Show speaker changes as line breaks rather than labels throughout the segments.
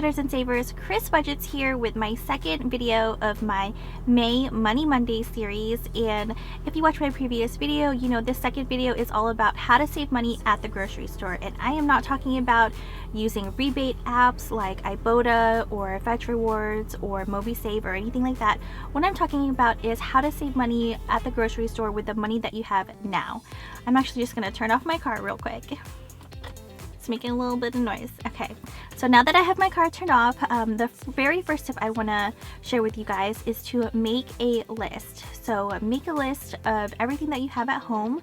Shitters and Savers, Chris Budgets here with my second video of my May Money Monday series. And if you watched my previous video, you know this second video is all about how to save money at the grocery store. And I am not talking about using rebate apps like Ibotta or Fetch Rewards or MobiSave or anything like that. What I'm talking about is how to save money at the grocery store with the money that you have now. I'm actually just going to turn off my car real quick. It's making a little bit of noise. Okay, so now that I have my car turned off, the very first tip I want to share with you guys is to make a list. So make a list of everything that you have at home.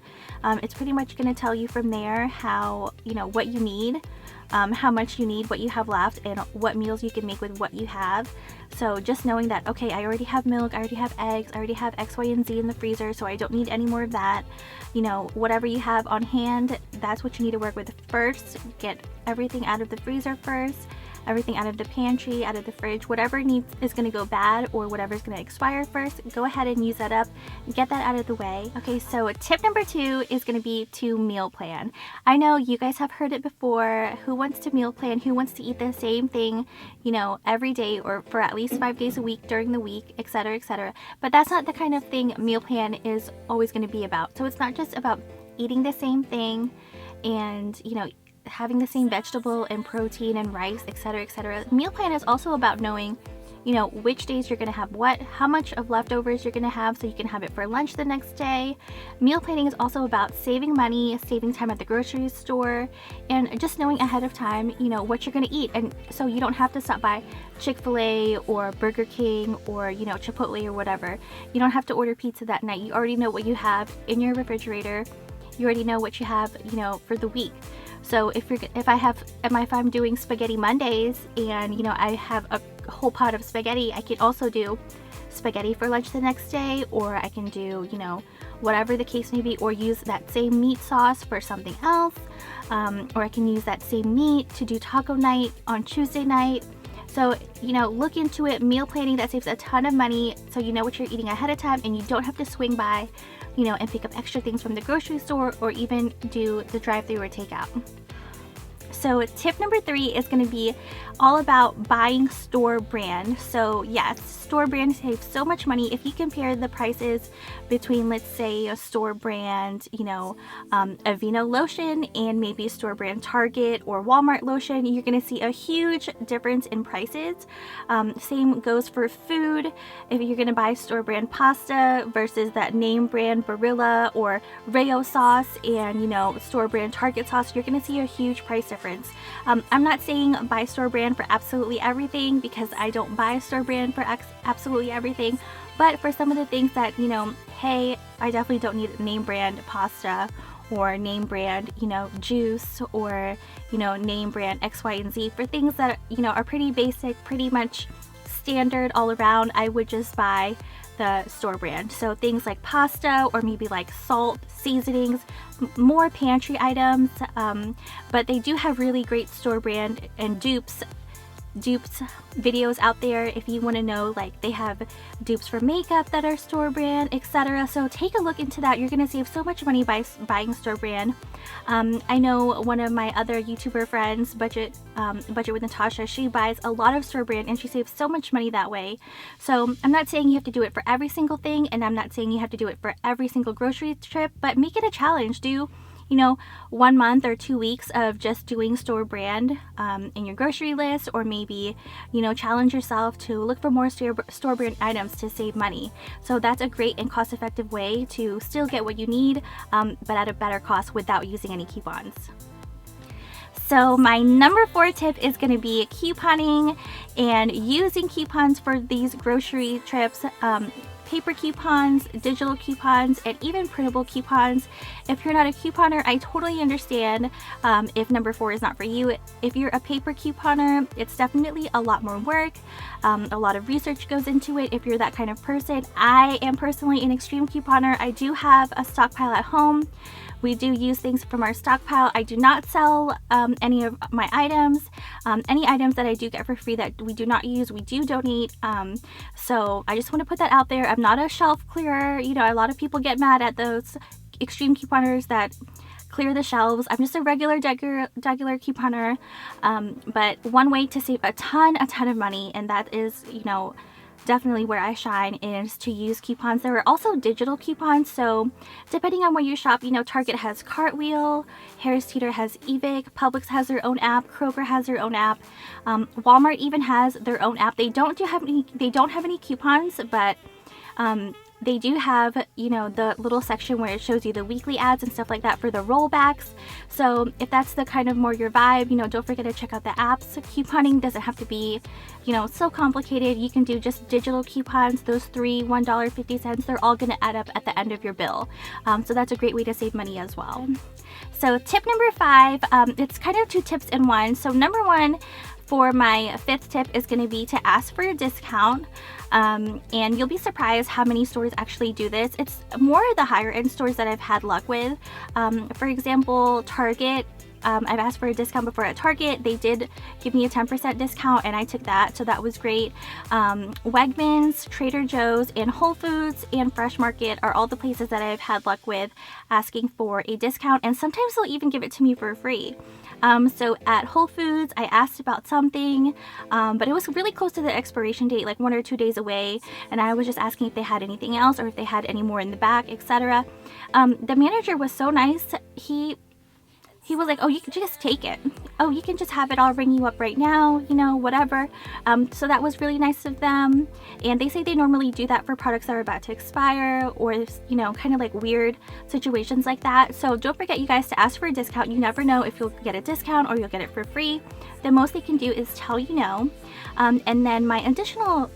It's pretty much going to tell you from there how, what you need, how much you need, what you have left, and what meals you can make with what you have. So just knowing that, okay, I already have milk, I already have eggs, I already have X, Y, and Z in the freezer, so I don't need any more of that. Whatever you have on hand, that's what you need to work with first. Get everything out of the freezer first, everything out of the pantry, out of the fridge. Whatever is going to go bad or whatever is going to expire first, go ahead and use that up and get that out of the way. Okay, so tip number 2 is going to be to meal plan. I know you guys have heard it before. Who wants to meal plan? Who wants to eat the same thing, every day or for at least 5 days a week during the week, etc., etc. But that's not the kind of thing meal plan is always going to be about. So it's not just about eating the same thing and, having the same vegetable and protein and rice, etc., etc. Meal plan is also about knowing, which days you're going to have what, how much of leftovers you're going to have so you can have it for lunch the next day. Meal planning is also about saving money, saving time at the grocery store, and just knowing ahead of time, what you're going to eat. And so you don't have to stop by Chick-fil-A or Burger King or, Chipotle or whatever. You don't have to order pizza that night. You already know what you have in your refrigerator. You already know what you have, for the week. So if I'm doing spaghetti Mondays and I have a whole pot of spaghetti, I can also do spaghetti for lunch the next day, or I can do whatever the case may be, or use that same meat sauce for something else, or I can use that same meat to do taco night on Tuesday night. So, look into it. Meal planning, that saves a ton of money, so you know what you're eating ahead of time and you don't have to swing by, and pick up extra things from the grocery store or even do the drive-thru or takeout. So tip number 3 is going to be all about buying store brand. So yes, store brand saves so much money. If you compare the prices between, let's say, a store brand, Aveeno lotion and maybe store brand Target or Walmart lotion, you're going to see a huge difference in prices. Same goes for food. If you're going to buy store brand pasta versus that name brand Barilla or Rayo sauce and, store brand Target sauce, you're going to see a huge price difference. I'm not saying buy store brand for absolutely everything, because I don't buy store brand for absolutely everything, but for some of the things that, hey, I definitely don't need name brand pasta or name brand, juice, or, name brand X, Y, and Z. For things that, are pretty basic, pretty much standard all around, I would just buy the store brand. So things like pasta or maybe like salt, seasonings, more pantry items, but they do have really great store brand and dupes videos out there if you want to know. Like, they have dupes for makeup that are store brand, etc. So take a look into that. You're going to save so much money by buying store brand. I know one of my other YouTuber friends, Budget with Natasha, she buys a lot of store brand and she saves so much money that way. So I'm not saying you have to do it for every single thing, and I'm not saying you have to do it for every single grocery trip, but make it a challenge. Do 1 month or 2 weeks of just doing store brand in your grocery list, or maybe, challenge yourself to look for more store brand items to save money. So that's a great and cost-effective way to still get what you need, but at a better cost without using any coupons. So my number 4 tip is going to be couponing and using coupons for these grocery trips. Paper coupons, digital coupons, and even printable coupons. If you're not a couponer, I totally understand if number 4 is not for you. If you're a paper couponer, it's definitely a lot more work. A lot of research goes into it if you're that kind of person. I am personally an extreme couponer. I do have a stockpile at home. We do use things from our stockpile. I do not sell any of my items. Any items that I do get for free that we do not use, we do donate. So I just want to put that out there. I'm not a shelf clearer. A lot of people get mad at those extreme couponers that clear the shelves. I'm just a regular couponer, but one way to save a ton of money, and that is, you know, definitely where I shine, is to use coupons. There are also digital coupons, so depending on where you shop, you know, Target has Cartwheel, Harris Teeter has eVic, Publix has their own app, Kroger has their own app, Walmart even has their own app. They don't have any coupons, but they do have, you know, the little section where it shows you the weekly ads and stuff like that for the rollbacks. So if that's the kind of more your vibe, you know, don't forget to check out the apps. Couponing doesn't have to be, you know, so complicated. You can do just digital coupons. Those $3, $1.50, they're all going to add up at the end of your bill. So that's a great way to save money as well. So tip number 5, it's kind of 2 tips in one. So number 1, for my 5th tip, is going to be to ask for a discount. And you'll be surprised how many stores actually do this. It's more the higher end stores that I've had luck with. For example, Target. I've asked for a discount before at Target. They did give me a 10% discount and I took that, so that was great. Wegmans, Trader Joe's, and Whole Foods and Fresh Market are all the places that I've had luck with asking for a discount, and sometimes they'll even give it to me for free. So at Whole Foods, I asked about something, but it was really close to the expiration date, like 1 or 2 days away, and I was just asking if they had anything else or if they had any more in the back, etc. The manager was so nice. He was like, oh, you can just take it. Oh, you can just have it. I'll ring you up right now, you know, whatever. So that was really nice of them. And they say they normally do that for products that are about to expire, or, you know, kind of like weird situations like that. So don't forget, you guys, to ask for a discount. You never know if you'll get a discount or you'll get it for free. The most they can do is tell you no. And then my additional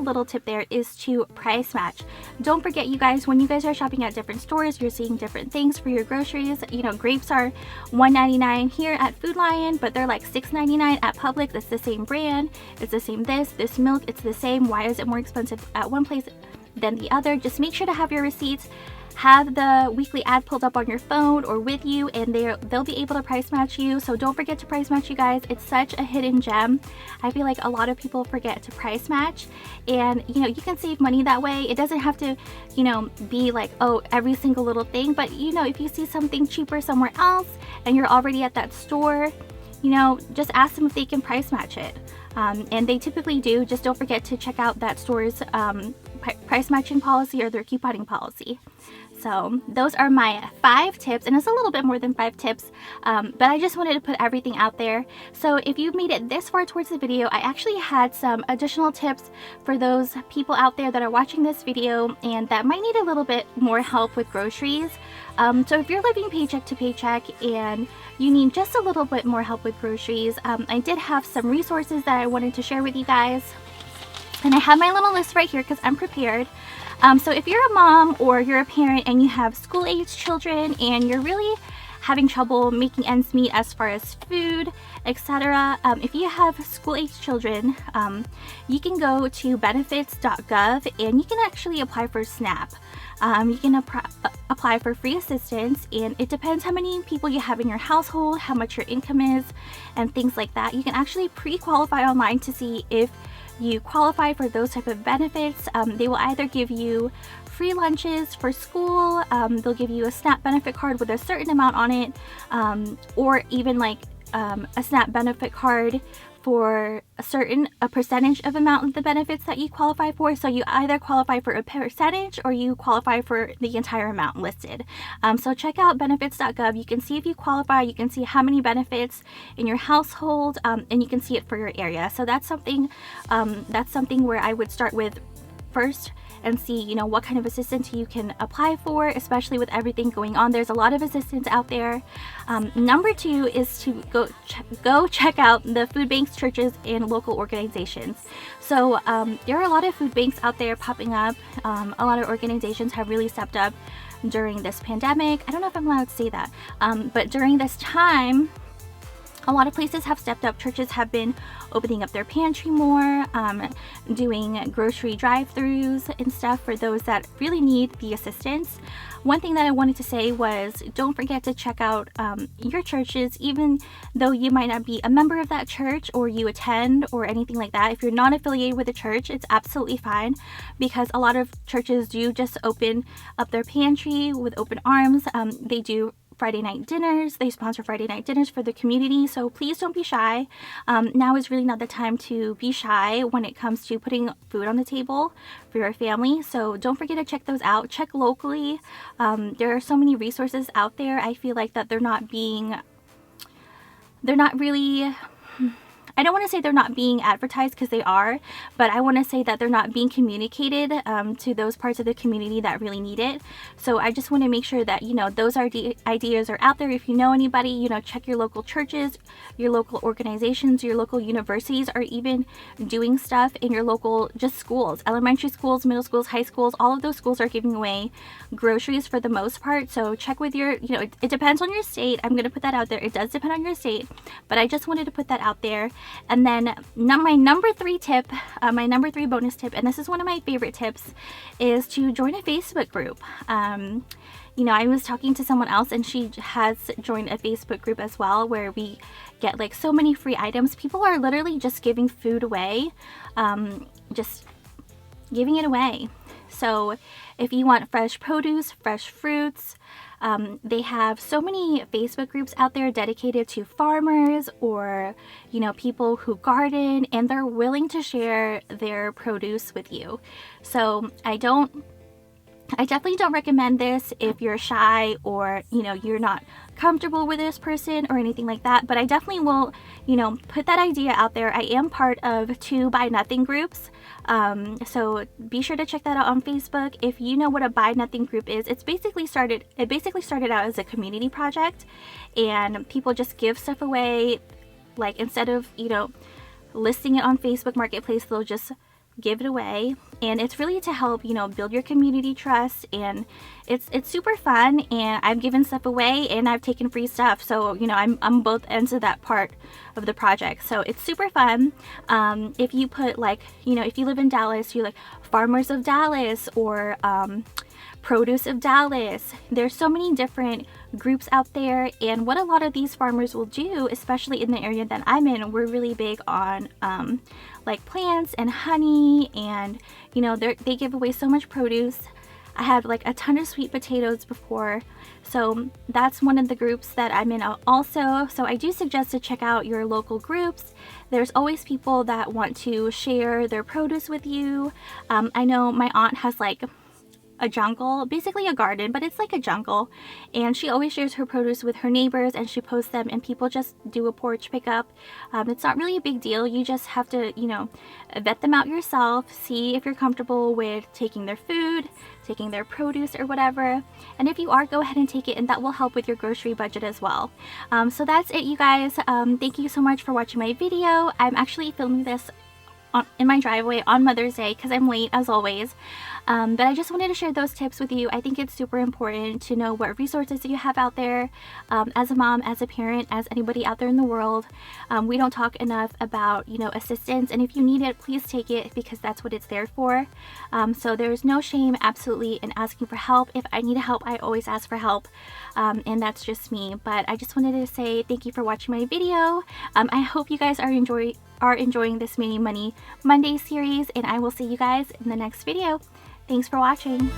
little tip there is to price match. Don't forget, you guys, when you guys are shopping at different stores, you're seeing different things for your groceries. You know, grapes are $1.99 here at Food Lion, but they're like $6.99 at Publix. It's the same brand, it's the same this milk, it's the same. Why is it more expensive at one place than the other? Just make sure to have your receipts, have the weekly ad pulled up on your phone or with you, and they'll be able to price match you. So don't forget to price match, you guys. It's such a hidden gem. I feel like a lot of people forget to price match, and you know, you can save money that way. It doesn't have to, you know, be like, oh, every single little thing, but you know, if you see something cheaper somewhere else and you're already at that store, you know, just ask them if they can price match it. And they typically do. Just don't forget to check out that store's price matching policy or their couponing policy. So those are my 5 tips, and it's a little bit more than 5 tips, but I just wanted to put everything out there. So if you've made it this far towards the video, I actually had some additional tips for those people out there that are watching this video and that might need a little bit more help with groceries. So if you're living paycheck to paycheck and you need just a little bit more help with groceries, I did have some resources that I wanted to share with you guys. And I have my little list right here because I'm prepared. So if you're a mom or you're a parent and you have school-age children and you're really having trouble making ends meet as far as food, etc., if you have school-age children, you can go to Benefits.gov and you can actually apply for SNAP. You can apply for free assistance, and it depends how many people you have in your household, how much your income is, and things like that. You can actually pre-qualify online to see if you qualify for those type of benefits. They will either give you free lunches for school, they'll give you a SNAP benefit card with a certain amount on it, or even like a SNAP benefit card for a percentage of amount of the benefits that you qualify for. So you either qualify for a percentage or you qualify for the entire amount listed. So check out Benefits.gov. You can see if you qualify, you can see how many benefits in your household, and you can see it for your area. So that's something where I would start with first and see, you know, what kind of assistance you can apply for, especially with everything going on. There's a lot of assistance out there. Number 2 is to go check out the food banks, churches, and local organizations. So there are a lot of food banks out there popping up. A lot of organizations have really stepped up during this pandemic. I don't know if I'm allowed to say that, but during this time, a lot of places have stepped up. Churches have been opening up their pantry more, doing grocery drive-thrus and stuff for those that really need the assistance. One thing that I wanted to say was, don't forget to check out your churches, even though you might not be a member of that church or you attend or anything like that. If you're not affiliated with a church, it's absolutely fine, because a lot of churches do just open up their pantry with open arms. They do Friday night dinners. They sponsor Friday night dinners for the community, so please don't be shy. Now is really not the time to be shy when it comes to putting food on the table for your family, so don't forget to check those out. Check locally. There are so many resources out there. I feel like that they're not really, I don't want to say they're not being advertised, because they are, but I want to say that they're not being communicated to those parts of the community that really need it. So I just want to make sure that, you know, those ideas are out there. If you know anybody, you know, check your local churches, your local organizations, your local universities are even doing stuff in your local just schools, elementary schools, middle schools, high schools. All of those schools are giving away groceries for the most part. So check with your, you know, it depends on your state. I'm going to put that out there. It does depend on your state, but I just wanted to put that out there. And then my number 3 tip, my number 3 bonus tip, and this is one of my favorite tips, is to join a Facebook group. You know, I was talking to someone else and she has joined a Facebook group as well, where we get like so many free items. People are literally just giving food away, just giving it away. So if you want fresh produce, fresh fruits, they have so many Facebook groups out there dedicated to farmers or, you know, people who garden, and they're willing to share their produce with you. So I definitely don't recommend this if you're shy or, you know, you're not comfortable with this person or anything like that, but I definitely will, you know, put that idea out there. I am part of 2 Buy Nothing groups, so be sure to check that out on Facebook. If you know what a Buy Nothing group is, it basically started out as a community project, and people just give stuff away. Like, instead of, you know, listing it on Facebook Marketplace, they'll just give it away, and it's really to help, you know, build your community trust, and it's super fun. And I've given stuff away and I've taken free stuff, so, you know, I'm both ends of that part of the project, so it's super fun. If you put, like, you know, if you live in Dallas, you like Farmers of Dallas or Produce of Dallas. There's so many different groups out there, and what a lot of these farmers will do, especially in the area that I'm in, we're really big on like plants and honey, and, you know, they give away so much produce. I had like a ton of sweet potatoes before, so that's one of the groups that I'm in also. So I do suggest to check out your local groups. There's always people that want to share their produce with you. I know my aunt has like a jungle, basically a garden, but it's like a jungle, and she always shares her produce with her neighbors, and she posts them, and people just do a porch pickup. It's not really a big deal. You just have to, you know, vet them out yourself, see if you're comfortable with taking their food, taking their produce or whatever, and if you are, go ahead and take it, and that will help with your grocery budget as well. So that's it, you guys. Thank you so much for watching my video. I'm actually filming this in my driveway on Mother's Day because I'm late as always. But I just wanted to share those tips with you. I think it's super important to know what resources you have out there. As a mom, as a parent, as anybody out there in the world, we don't talk enough about, you know, assistance, and if you need it, please take it, because that's what it's there for. So there's no shame absolutely in asking for help. If I need help, I always ask for help, and that's just me. But I just wanted to say thank you for watching my video. I hope you guys are enjoying this May Money Monday series, and I will see you guys in the next video. Thanks for watching.